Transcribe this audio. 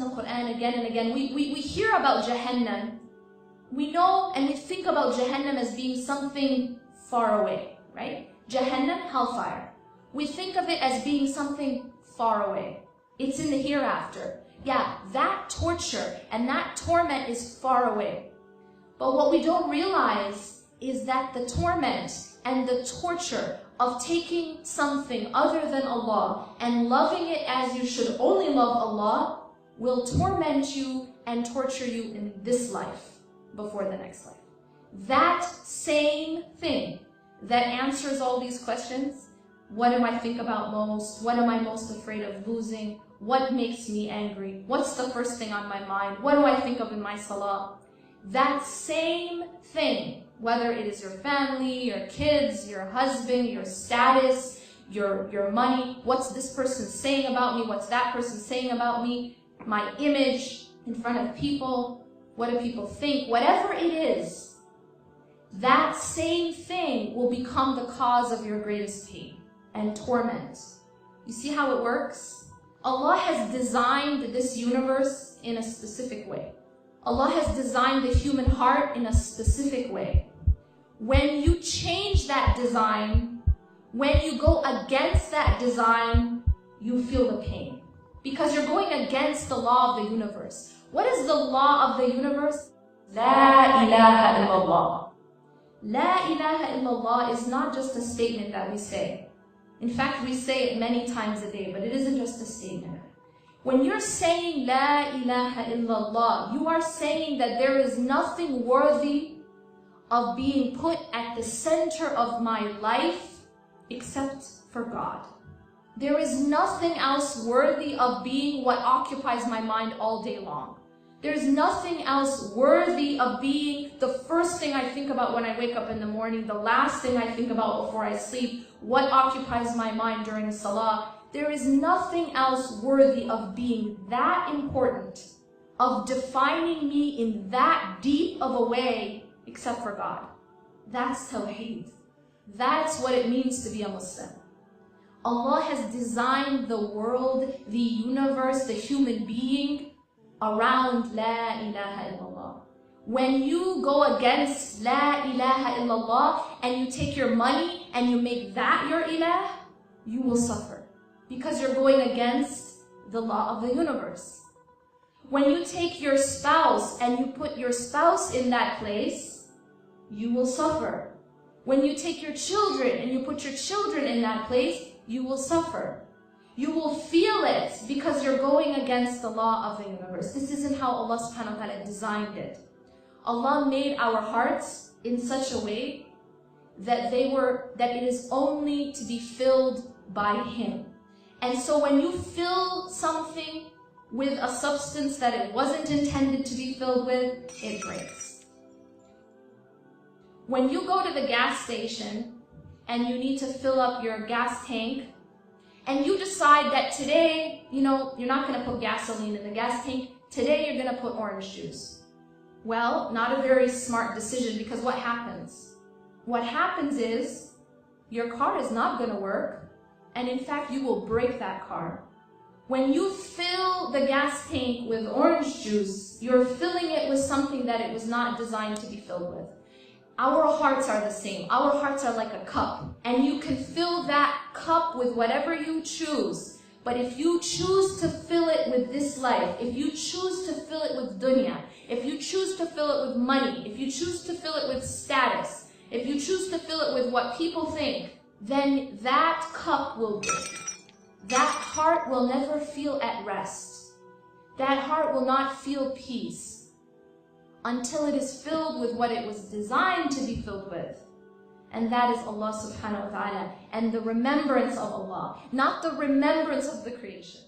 the Quran again and again. We hear about Jahannam. We know and we think about Jahannam as being something far away, right? Jahannam, hellfire. We think of it as being something far away. It's in the hereafter. Yeah, that torture and that torment is far away. But what we don't realize is that the torment and the torture of taking something other than Allah and loving it as you should only love Allah will torment you and torture you in this life before the next life. That same thing that answers all these questions, what do I think about most? What am I most afraid of losing? What makes me angry? What's the first thing on my mind? What do I think of in my salah? That same thing, whether it is your family, your kids, your husband, your status, your money, what's this person saying about me? What's that person saying about me? My image in front of people, what do people think? Whatever it is, that same thing will become the cause of your greatest pain and torment. You see how it works? Allah has designed this universe in a specific way. Allah has designed the human heart in a specific way. When you change that design, when you go against that design, you feel the pain. Because you're going against the law of the universe. What is the law of the universe? La ilaha illallah. La ilaha illallah is not just a statement that we say. In fact, we say it many times a day, but it isn't just a statement. When you're saying La ilaha illallah, you are saying that there is nothing worthy of being put at the center of my life except for God. There is nothing else worthy of being what occupies my mind all day long. There's nothing else worthy of being the first thing I think about when I wake up in the morning, the last thing I think about before I sleep, what occupies my mind during salah. There is nothing else worthy of being that important, of defining me in that deep of a way, except for God. That's Tawheed. That's what it means to be a Muslim. Allah has designed the world, the universe, the human being around La ilaha illallah. When you go against La ilaha illallah and you take your money and you make that your ilah, you will suffer. Because you're going against the law of the universe. When you take your spouse and you put your spouse in that place, you will suffer. When you take your children and you put your children in that place, you will suffer. You will feel it because you're going against the law of the universe. This isn't how Allah subhanahu wa ta'ala designed it. Allah made our hearts in such a way that it is only to be filled by Him. And so when you fill something with a substance that it wasn't intended to be filled with, it breaks. When you go to the gas station and you need to fill up your gas tank, and you decide that today, you're not going to put gasoline in the gas tank, today you're going to put orange juice. Well, not a very smart decision, because what happens? What happens is your car is not going to work. And in fact, you will break that car. When you fill the gas tank with orange juice, you're filling it with something that it was not designed to be filled with. Our hearts are the same. Our hearts are like a cup. And you can fill that cup with whatever you choose. But if you choose to fill it with this life, if you choose to fill it with dunya, if you choose to fill it with money, if you choose to fill it with status, if you choose to fill it with what people think, then that cup will break. That heart will never feel at rest. That heart will not feel peace until it is filled with what it was designed to be filled with. And that is Allah subhanahu wa ta'ala and the remembrance of Allah, not the remembrance of the creation.